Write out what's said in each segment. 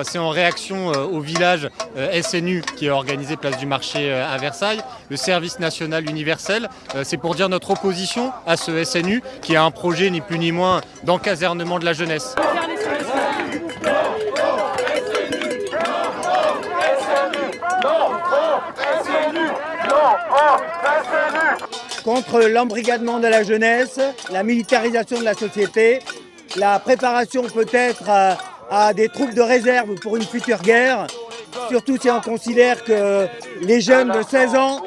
c'est en réaction au village SNU qui est organisé place du Marché à Versailles, le service national universel. C'est pour dire notre opposition à ce SNU qui a un projet ni plus ni moins d'encasernement de la jeunesse. Contre l'embrigadement de la jeunesse, la militarisation de la société, la préparation peut-être à des troupes de réserve pour une future guerre, surtout si on considère que les jeunes de 16 ans,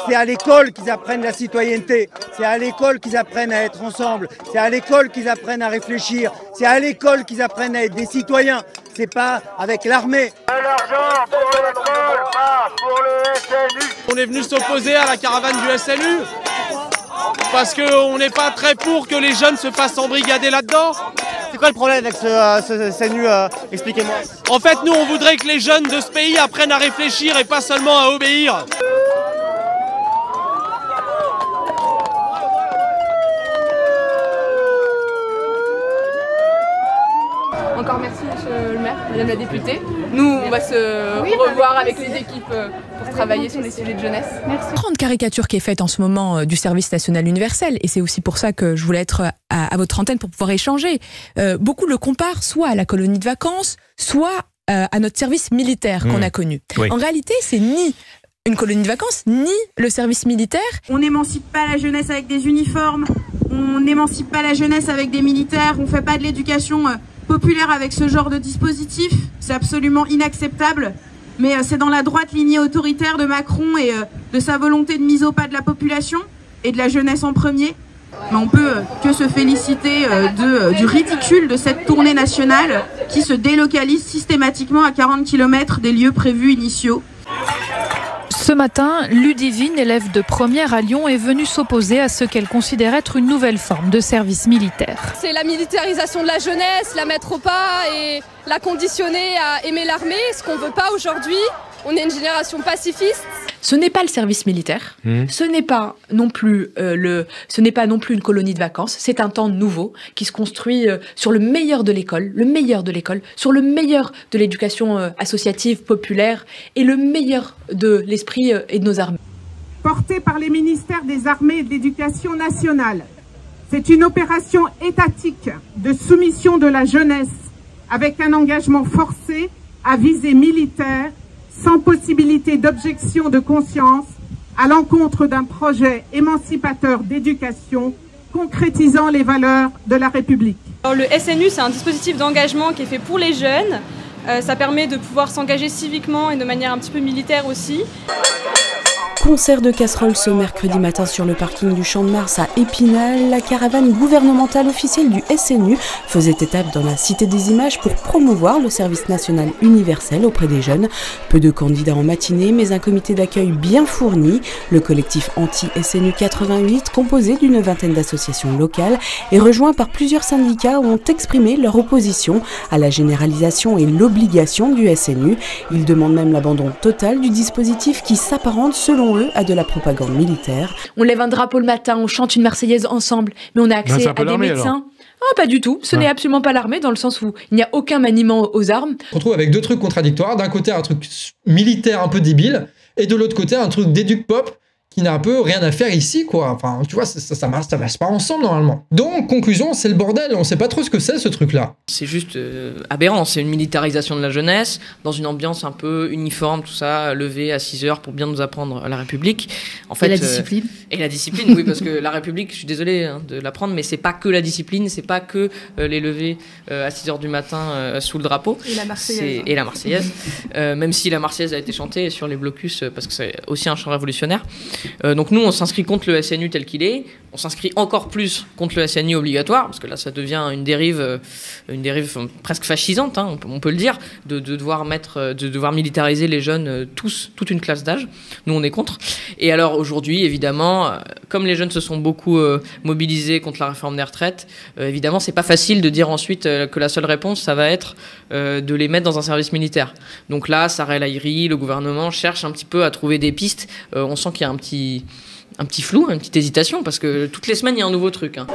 c'est à l'école qu'ils apprennent la citoyenneté, c'est à l'école qu'ils apprennent à être ensemble, c'est à l'école qu'ils apprennent à réfléchir, c'est à l'école qu'ils apprennent à être des citoyens, c'est pas avec l'armée. L'argent pour l'école, pas pour le SNU. On est venu s'opposer à la caravane du SNU parce qu'on n'est pas très pour que les jeunes se fassent embrigader là-dedans. C'est quoi le problème avec ce SNU expliquez-moi. En fait, nous, on voudrait que les jeunes de ce pays apprennent à réfléchir et pas seulement à obéir. Encore merci monsieur le maire, madame la députée. Nous on va se revoir avec les équipes pour travailler sur les sujets de jeunesse. Merci. Grande caricature qui est faite en ce moment du service national universel et c'est aussi pour ça que je voulais être à votre antenne pour pouvoir échanger. Beaucoup le comparent soit à la colonie de vacances, soit à notre service militaire qu'on a connu. Oui. En réalité c'est ni une colonie de vacances, ni le service militaire. On n'émancipe pas la jeunesse avec des uniformes, on n'émancipe pas la jeunesse avec des militaires, on fait pas de l'éducation populaire avec ce genre de dispositif, c'est absolument inacceptable, mais c'est dans la droite lignée autoritaire de Macron et de sa volonté de mise au pas de la population et de la jeunesse en premier. Mais on peut que se féliciter du ridicule de cette tournée nationale qui se délocalise systématiquement à 40 km des lieux prévus initiaux. Ce matin, Ludivine, élève de première à Lyon, est venue s'opposer à ce qu'elle considère être une nouvelle forme de service militaire. C'est la militarisation de la jeunesse, la mettre au pas et la conditionner à aimer l'armée, ce qu'on ne veut pas aujourd'hui. On est une génération pacifiste. Ce n'est pas le service militaire, ce n'est pas non plus une colonie de vacances, c'est un temps nouveau qui se construit sur le meilleur de l'école, sur le meilleur de l'éducation associative, populaire et le meilleur de l'esprit et de nos armées. Porté par les ministères des Armées et de l'Éducation nationale, c'est une opération étatique de soumission de la jeunesse avec un engagement forcé à visée militaire sans possibilité d'objection de conscience à l'encontre d'un projet émancipateur d'éducation concrétisant les valeurs de la République. Alors, le SNU, c'est un dispositif d'engagement qui est fait pour les jeunes. Ça permet de pouvoir s'engager civiquement et de manière un petit peu militaire aussi. Concert de casseroles ce mercredi matin sur le parking du Champ de Mars à Épinal. La caravane gouvernementale officielle du SNU faisait étape dans la Cité des Images pour promouvoir le service national universel auprès des jeunes. Peu de candidats en matinée, mais un comité d'accueil bien fourni. Le collectif anti-SNU 88, composé d'une vingtaine d'associations locales et rejoint par plusieurs syndicats, ont exprimé leur opposition à la généralisation et l'obligation du SNU. Ils demandent même l'abandon total du dispositif qui s'apparente selon eux à de la propagande militaire. On lève un drapeau le matin, on chante une Marseillaise ensemble, mais on a accès à des médecins. Oh, pas du tout, ce n'est absolument pas l'armée dans le sens où il n'y a aucun maniement aux armes. On se retrouve avec deux trucs contradictoires, d'un côté un truc militaire un peu débile, et de l'autre côté un truc d'éduc pop qui n'a un peu rien à faire ici, quoi. Enfin, tu vois, ça marche pas ensemble, normalement. Donc, conclusion, c'est le bordel. On sait pas trop ce que c'est, ce truc-là. C'est juste aberrant. C'est une militarisation de la jeunesse, dans une ambiance un peu uniforme, tout ça, levé à 6 heures pour bien nous apprendre la République. En fait, et la discipline. Et la discipline, oui, parce que la République, je suis désolé de l'apprendre, mais c'est pas que la discipline, c'est pas que les levées à 6 heures du matin sous le drapeau. Et la Marseillaise. Et la Marseillaise. Même si la Marseillaise a été chantée sur les blocus, parce que c'est aussi un chant révolutionnaire. Donc nous, on s'inscrit contre le SNU tel qu'il est. On s'inscrit encore plus contre le SNU obligatoire, parce que là, ça devient une dérive presque fascisante, hein, on peut le dire, de devoir militariser les jeunes, toute une classe d'âge. Nous, on est contre. Et alors aujourd'hui, évidemment, comme les jeunes se sont beaucoup mobilisés contre la réforme des retraites, évidemment, c'est pas facile de dire ensuite que la seule réponse, ça va être de les mettre dans un service militaire. Donc là, Sarah El Haïry, le gouvernement cherche un petit peu à trouver des pistes. On sent qu'il y a un petit flou, une petite hésitation, parce que toutes les semaines, il y a un nouveau truc. Hein.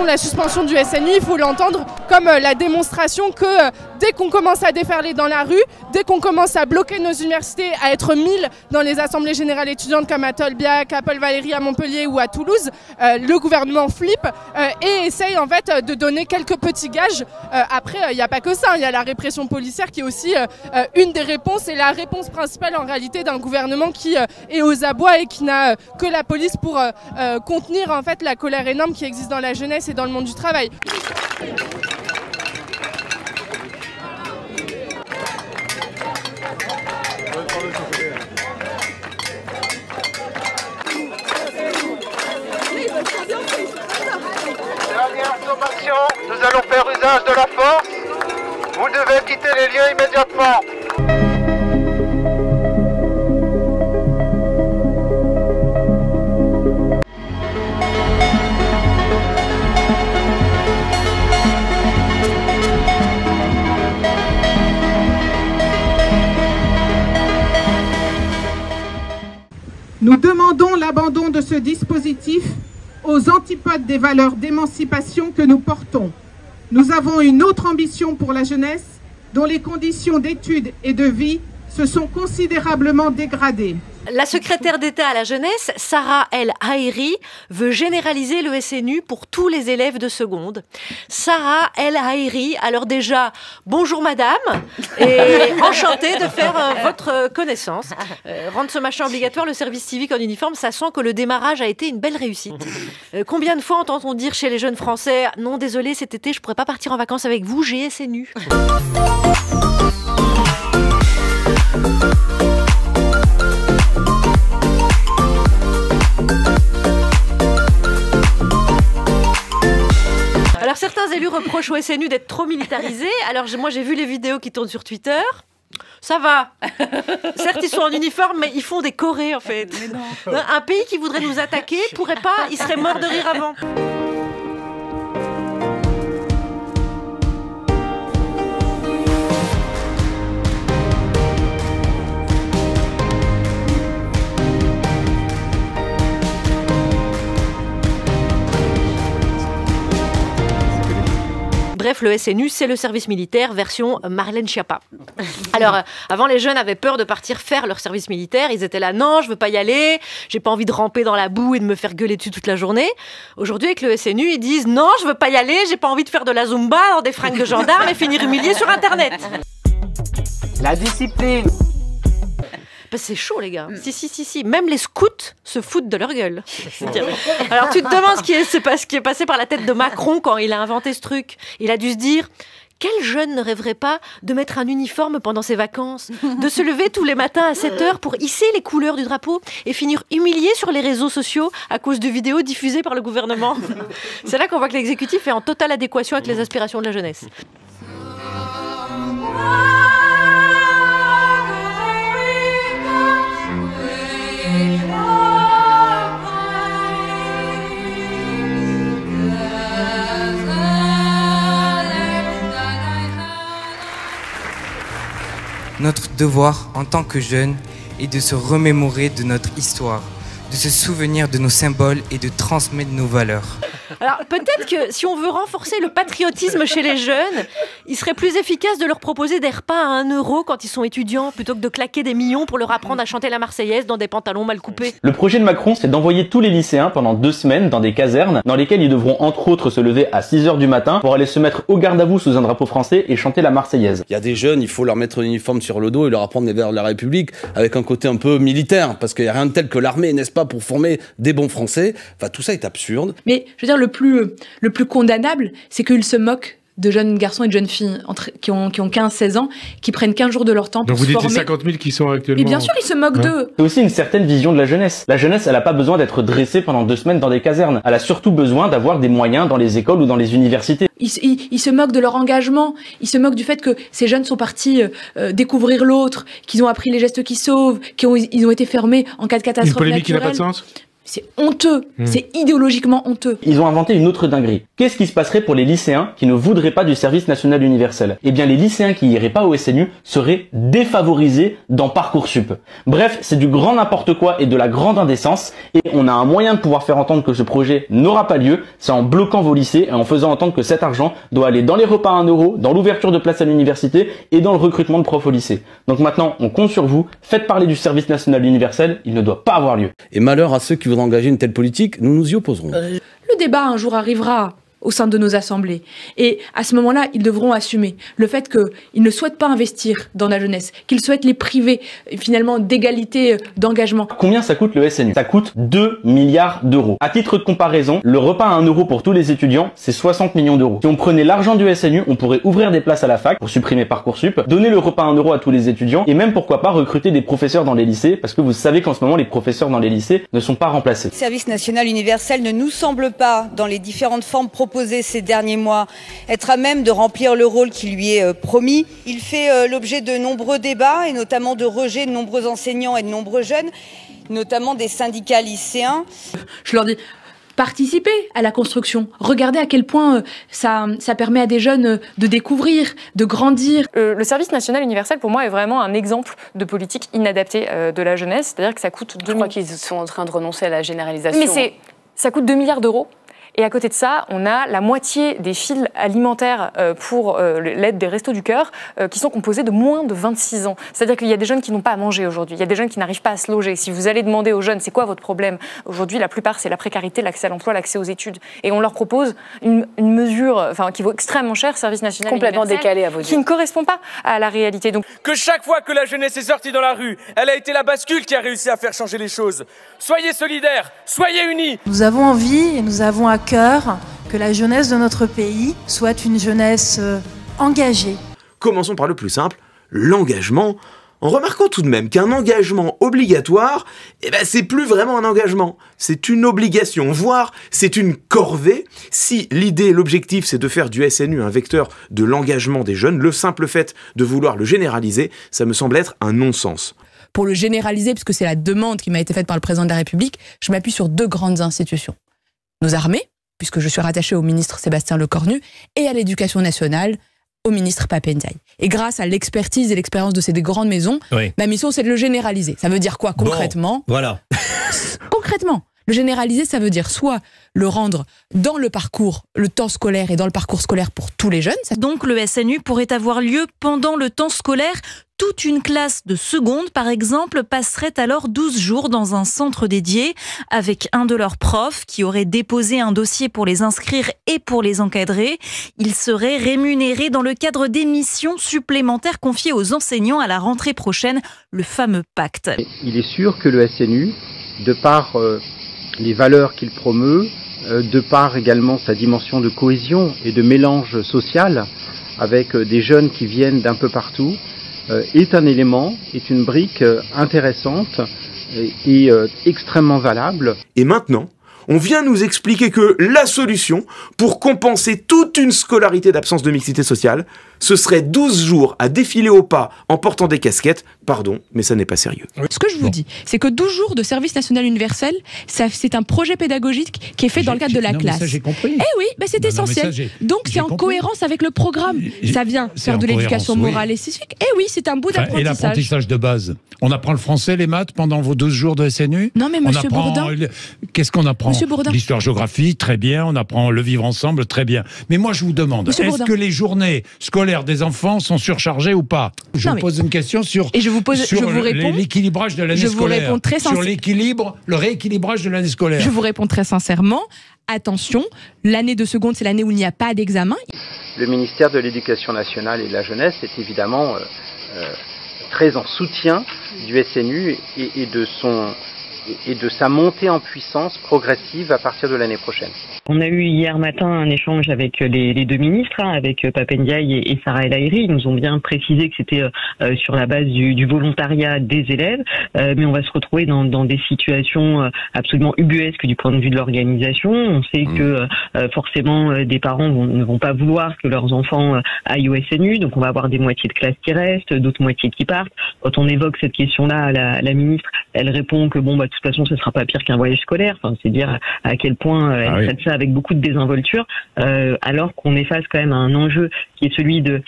la suspension du SNU, il faut l'entendre comme la démonstration que dès qu'on commence à déferler dans la rue, dès qu'on commence à bloquer nos universités, à être 1000 dans les assemblées générales étudiantes comme à Tolbiac, à Paul-Valéry, à Montpellier ou à Toulouse, le gouvernement flippe et essaye en fait de donner quelques petits gages. Après, il n'y a pas que ça, il y a la répression policière qui est aussi une des réponses et la réponse principale en réalité d'un gouvernement qui est aux abois et qui n'a que la police pour contenir en fait la colère énorme qui existe dans la jeunesse et dans le monde du travail. Dernière sommation, nous allons faire usage de la force. Vous devez quitter les lieux immédiatement. Nous demandons l'abandon de ce dispositif aux antipodes des valeurs d'émancipation que nous portons. Nous avons une autre ambition pour la jeunesse, dont les conditions d'études et de vie se sont considérablement dégradées. La secrétaire d'État à la jeunesse, Sarah El Haïry, veut généraliser le SNU pour tous les élèves de seconde. Sarah El Haïry, alors déjà, bonjour madame, et enchantée de faire votre connaissance. Rendre ce machin obligatoire, le service civique en uniforme, ça sent que le démarrage a été une belle réussite. Combien de fois entend-on dire chez les jeunes Français « Non, désolé, cet été, je pourrais pas partir en vacances avec vous, j'ai SNU ». Alors certains élus reprochent au SNU d'être trop militarisé. Alors moi j'ai vu les vidéos qui tournent sur Twitter. Ça va. Certes ils sont en uniforme mais ils font des chorés en fait. Un pays qui voudrait nous attaquer pourrait pas, il serait mort de rire avant. Bref, le SNU, c'est le service militaire version Marlène Schiappa. Alors, avant, les jeunes avaient peur de partir faire leur service militaire. Ils étaient là, non, je veux pas y aller, j'ai pas envie de ramper dans la boue et de me faire gueuler dessus toute la journée. Aujourd'hui, avec le SNU, ils disent, non, je veux pas y aller, j'ai pas envie de faire de la Zumba dans des fringues de gendarme et finir humilié sur Internet. La discipline. Bah, c'est chaud les gars. Si. Même les scouts se foutent de leur gueule. Alors tu te demandes ce qui est passé par la tête de Macron quand il a inventé ce truc. Il a dû se dire, quel jeune ne rêverait pas de mettre un uniforme pendant ses vacances, de se lever tous les matins à 7h pour hisser les couleurs du drapeau et finir humilié sur les réseaux sociaux à cause de vidéos diffusées par le gouvernement. C'est là qu'on voit que l'exécutif est en totale adéquation avec les aspirations de la jeunesse. Notre devoir en tant que jeunes est de se remémorer de notre histoire, de se souvenir de nos symboles et de transmettre nos valeurs. Alors peut-être que si on veut renforcer le patriotisme chez les jeunes, il serait plus efficace de leur proposer des repas à 1 € quand ils sont étudiants plutôt que de claquer des millions pour leur apprendre à chanter la Marseillaise dans des pantalons mal coupés. Le projet de Macron, c'est d'envoyer tous les lycéens pendant 2 semaines dans des casernes dans lesquelles ils devront entre autres se lever à 6h du matin pour aller se mettre au garde à vous sous un drapeau français et chanter la Marseillaise. Il y a des jeunes, il faut leur mettre un uniforme sur le dos et leur apprendre les valeurs de la République avec un côté un peu militaire parce qu'il n'y a rien de tel que l'armée, n'est-ce pas, pour former des bons Français. Enfin, tout ça est absurde. Mais je veux dire, le plus condamnable, c'est qu'ils se moquent de jeunes garçons et de jeunes filles qui ont 15-16 ans, qui prennent 15 jours de leur temps pour se former. Donc vous dites les 50 000 qui sont actuellement... Et bien sûr, ils se moquent d'eux. C'est aussi une certaine vision de la jeunesse. La jeunesse, elle n'a pas besoin d'être dressée pendant 2 semaines dans des casernes. Elle a surtout besoin d'avoir des moyens dans les écoles ou dans les universités. Ils se moquent de leur engagement. Ils se moquent du fait que ces jeunes sont partis découvrir l'autre, qu'ils ont appris les gestes qui sauvent, ils ont été fermés en cas de catastrophe naturelle. Une polémique qui n'a pas de sens. C'est honteux, c'est idéologiquement honteux. Ils ont inventé une autre dinguerie. Qu'est-ce qui se passerait pour les lycéens qui ne voudraient pas du service national universel? Eh bien, les lycéens qui n'iraient pas au SNU seraient défavorisés dans Parcoursup. Bref, c'est du grand n'importe quoi et de la grande indécence, et on a un moyen de pouvoir faire entendre que ce projet n'aura pas lieu, c'est en bloquant vos lycées et en faisant entendre que cet argent doit aller dans les repas à 1 €, dans l'ouverture de places à l'université et dans le recrutement de profs au lycée. Donc maintenant, on compte sur vous, faites parler du service national universel, il ne doit pas avoir lieu. Et malheur à ceux qui voudraient engager une telle politique, nous nous y opposerons. Le débat un jour arrivera au sein de nos assemblées. Et à ce moment-là, ils devront assumer le fait qu'ils ne souhaitent pas investir dans la jeunesse, qu'ils souhaitent les priver finalement d'égalité d'engagement. Combien ça coûte le SNU? Ça coûte 2 milliards d'euros. À titre de comparaison, le repas à 1 € pour tous les étudiants, c'est 60 millions d'euros. Si on prenait l'argent du SNU, on pourrait ouvrir des places à la fac pour supprimer Parcoursup, donner le repas à 1 € à tous les étudiants et même pourquoi pas recruter des professeurs dans les lycées, parce que vous savez qu'en ce moment les professeurs dans les lycées ne sont pas remplacés. Le service national universel ne nous semble pas, dans les différentes formes proposées ces derniers mois, être à même de remplir le rôle qui lui est promis. Il fait l'objet de nombreux débats et notamment de rejets de nombreux enseignants et de nombreux jeunes, notamment des syndicats lycéens. Je leur dis, participez à la construction. Regardez à quel point ça permet à des jeunes de découvrir, de grandir. Le service national universel, pour moi, est vraiment un exemple de politique inadaptée de la jeunesse. C'est-à-dire que ça coûte 2 milliards. Je crois qu'ils sont en train de renoncer à la généralisation. Mais ça coûte 2 milliards d'euros. Et à côté de ça, on a la moitié des fils alimentaires pour l'aide des Restos du Cœur qui sont composés de moins de 26 ans. C'est-à-dire qu'il y a des jeunes qui n'ont pas à manger aujourd'hui. Il y a des jeunes qui n'arrivent pas à se loger. Si vous allez demander aux jeunes, c'est quoi votre problème? Aujourd'hui, la plupart, c'est la précarité, l'accès à l'emploi, l'accès aux études. Et on leur propose une mesure qui vaut extrêmement cher, service national complètement décalé à vos yeux, qui ne correspond pas à la réalité. Donc, que chaque fois que la jeunesse est sortie dans la rue, elle a été la bascule qui a réussi à faire changer les choses. Soyez solidaires, soyez unis. Nous avons envie et nous avons à cœur que la jeunesse de notre pays soit une jeunesse engagée. Commençons par le plus simple, l'engagement, en remarquant tout de même qu'un engagement obligatoire, c'est plus vraiment un engagement, c'est une obligation, voire c'est une corvée. Si l'idée, l'objectif, c'est de faire du SNU un vecteur de l'engagement des jeunes, le simple fait de vouloir le généraliser, ça me semble être un non-sens. Pour le généraliser, puisque c'est la demande qui m'a été faite par le président de la République, je m'appuie sur 2 grandes institutions. Nos armées, puisque je suis rattachée au ministre Sébastien Lecornu, et à l'éducation nationale, au ministre Pape Ndiaye. Et grâce à l'expertise et l'expérience de ces 2 grandes maisons, ma mission, c'est de le généraliser. Ça veut dire quoi concrètement? Voilà. Concrètement, le généraliser, ça veut dire soit le rendre dans le parcours, le temps scolaire et dans le parcours scolaire pour tous les jeunes. Donc le SNU pourrait avoir lieu pendant le temps scolaire. Toute une classe de seconde, par exemple, passerait alors 12 jours dans un centre dédié avec un de leurs profs qui aurait déposé un dossier pour les inscrire et pour les encadrer. Ils seraient rémunérés dans le cadre des missions supplémentaires confiées aux enseignants à la rentrée prochaine, le fameux pacte. Il est sûr que le SNU, de par les valeurs qu'il promeut, de par également sa dimension de cohésion et de mélange social avec des jeunes qui viennent d'un peu partout, est un élément, est une brique intéressante et extrêmement valable. Et maintenant, on vient nous expliquer que la solution pour compenser toute une scolarité d'absence de mixité sociale, ce serait 12 jours à défiler au pas en portant des casquettes. Pardon, mais ça n'est pas sérieux. Ce que je vous dis, c'est que 12 jours de service national universel, c'est un projet pédagogique qui est fait dans le cadre de la classe. Ça, j'ai compris. Eh oui, c'est essentiel. Donc c'est en cohérence avec le programme. Ça vient faire de l'éducation morale et civique. Eh oui, c'est un bout d'apprentissage. Et l'apprentissage de base. On apprend le français, les maths pendant vos 12 jours de SNU? Non mais monsieur Bourdin. Qu'est-ce qu'on apprend? L'histoire-géographie, très bien. On apprend le vivre ensemble, très bien. Mais moi je vous demande, est-ce que les journées scolaires des enfants sont surchargées ou pas? Je vous pose une question sur l'équilibrage de l'année scolaire. Je vous réponds très sincèrement. Sur le rééquilibrage de l'année scolaire. Je vous réponds très sincèrement. Attention, l'année de seconde, c'est l'année où il n'y a pas d'examen. Le ministère de l'Éducation nationale et de la jeunesse est évidemment très en soutien du SNU et de sa montée en puissance progressive à partir de l'année prochaine. On a eu hier matin un échange avec les 2 ministres, avec Pape Ndiaye et Sarah El Haïry. Ils nous ont bien précisé que c'était sur la base du volontariat des élèves, mais on va se retrouver dans des situations absolument ubuesques du point de vue de l'organisation. On sait que forcément des parents ne vont pas vouloir que leurs enfants aillent au SNU, donc on va avoir des moitiés de classe qui restent, d'autres moitiés qui partent. Quand on évoque cette question-là, la ministre, elle répond que de toute façon ce sera pas pire qu'un voyage scolaire. Enfin, c'est dire à quel point elle traite ça avec beaucoup de désinvolture, alors qu'on est face quand même à un enjeu qui est celui de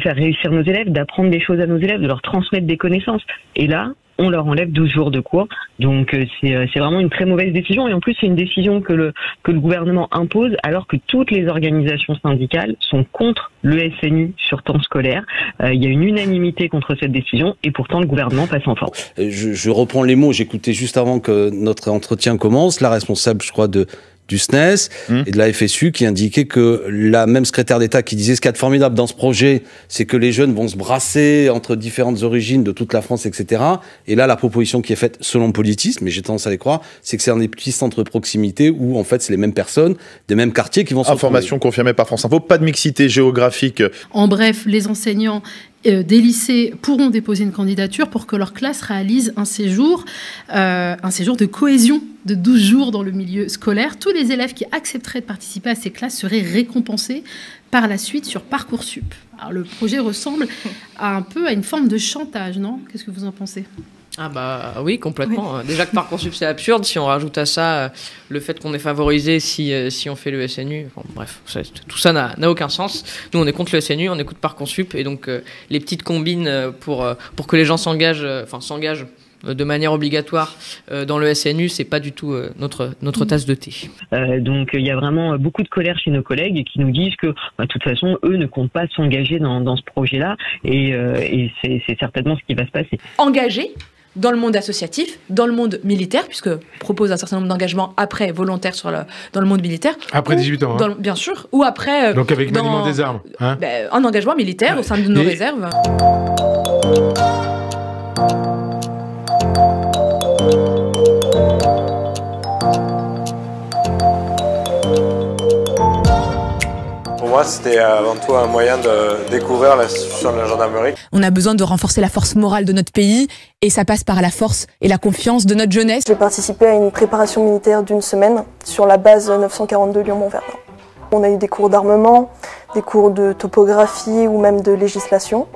faire réussir nos élèves, d'apprendre des choses à nos élèves, de leur transmettre des connaissances. Et là, on leur enlève 12 jours de cours. Donc c'est vraiment une très mauvaise décision. Et en plus, c'est une décision que le gouvernement impose alors que toutes les organisations syndicales sont contre le SNU sur temps scolaire. Il y a une unanimité contre cette décision et pourtant le gouvernement passe en force. Je reprends les mots, j'écoutais juste avant que notre entretien commence, la responsable, je crois, du SNES et de la FSU qui indiquait que la même secrétaire d'État qui disait ce qu'il y a de formidable dans ce projet, c'est que les jeunes vont se brasser entre différentes origines de toute la France, etc. Et là, la proposition qui est faite selon Politis, mais j'ai tendance à les croire, c'est que c'est un des petits centres de proximité où en fait c'est les mêmes personnes, des mêmes quartiers qui vont se retrouver. Information confirmée par France Info, pas de mixité géographique. En bref, les enseignants des lycées pourront déposer une candidature pour que leur classe réalise un séjour de cohésion de 12 jours dans le milieu scolaire. Tous les élèves qui accepteraient de participer à ces classes seraient récompensés par la suite sur Parcoursup. Alors, le projet ressemble un peu à une forme de chantage, non? Qu'est-ce que vous en pensez? Ah bah oui, complètement. Oui. Déjà que Parcoursup c'est absurde, si on rajoute à ça le fait qu'on est favorisé si on fait le SNU, bon, bref, tout ça n'a aucun sens. Nous on est contre le SNU, on écoute Parcoursup et donc les petites combines pour que les gens s'engagent de manière obligatoire dans le SNU, c'est pas du tout notre tasse de thé. Donc il y a vraiment beaucoup de colère chez nos collègues qui nous disent que de toute façon eux ne comptent pas s'engager dans ce projet-là et c'est certainement ce qui va se passer. Engager dans le monde associatif, dans le monde militaire, puisque propose un certain nombre d'engagements après volontaires dans le monde militaire. Après 18 ans. Hein. Bien sûr. Ou après... Donc avec maniement des armes. Hein. Un engagement militaire au sein de nos réserves. Pour moi, c'était avant tout un moyen de découvrir l'institution de la gendarmerie. On a besoin de renforcer la force morale de notre pays et ça passe par la force et la confiance de notre jeunesse. J'ai participé à une préparation militaire d'1 semaine sur la base 942 Lyon-Montvernon. On a eu des cours d'armement, des cours de topographie ou même de législation.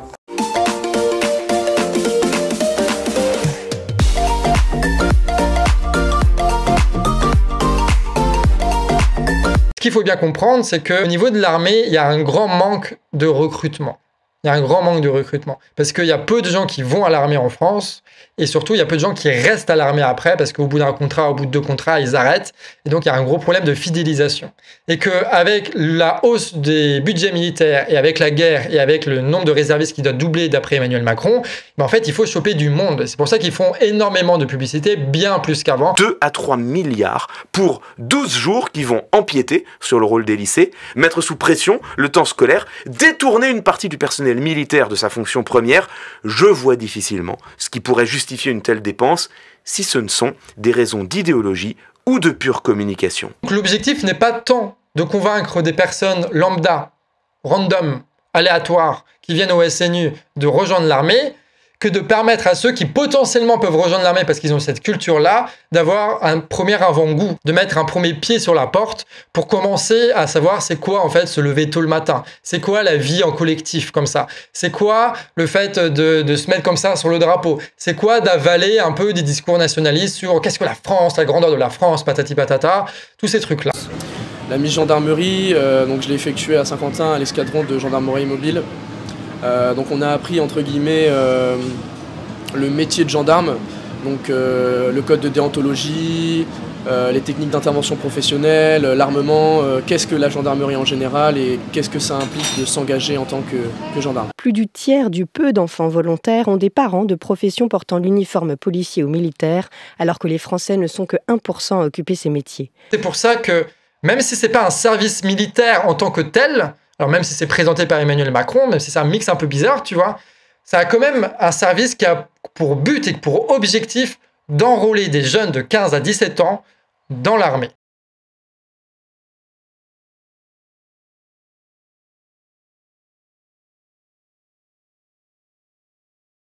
Ce qu'il faut bien comprendre, c'est qu'au niveau de l'armée, il y a un grand manque de recrutement. Il y a un grand manque de recrutement. Parce qu'il y a peu de gens qui vont à l'armée en France. Et surtout, il y a peu de gens qui restent à l'armée après. Parce qu'au bout d'un contrat, au bout de 2 contrats, ils arrêtent. Et donc, il y a un gros problème de fidélisation. Et qu'avec la hausse des budgets militaires et avec la guerre et avec le nombre de réservistes qui doit doubler d'après Emmanuel Macron, en fait, il faut choper du monde. C'est pour ça qu'ils font énormément de publicité, bien plus qu'avant. 2 à 3 milliards pour 12 jours qui vont empiéter sur le rôle des lycées, mettre sous pression le temps scolaire, détourner une partie du personnel militaire de sa fonction première. Je vois difficilement ce qui pourrait justifier une telle dépense si ce ne sont des raisons d'idéologie ou de pure communication. L'objectif n'est pas tant de convaincre des personnes lambda, random, aléatoires, qui viennent au SNU de rejoindre l'armée, que de permettre à ceux qui potentiellement peuvent rejoindre l'armée parce qu'ils ont cette culture-là, d'avoir un premier avant-goût, de mettre un premier pied sur la porte pour commencer à savoir c'est quoi en fait se lever tôt le matin, c'est quoi la vie en collectif comme ça, c'est quoi le fait de se mettre comme ça sur le drapeau, c'est quoi d'avaler un peu des discours nationalistes sur qu'est-ce que la France, la grandeur de la France, patati patata, tous ces trucs-là. La mission gendarmerie, donc je l'ai effectuée à Saint-Quentin à l'escadron de gendarmerie mobile. Donc on a appris entre guillemets le métier de gendarme, donc le code de déontologie, les techniques d'intervention professionnelle, l'armement, qu'est-ce que la gendarmerie en général et qu'est-ce que ça implique de s'engager en tant que gendarme. Plus du tiers du peu d'enfants volontaires ont des parents de profession portant l'uniforme policier ou militaire, alors que les Français ne sont que 1% à occuper ces métiers. C'est pour ça que même si c'est pas un service militaire en tant que tel, alors même si c'est présenté par Emmanuel Macron, même si c'est un mix un peu bizarre, tu vois, ça a quand même un service qui a pour but et pour objectif d'enrôler des jeunes de 15 à 17 ans dans l'armée.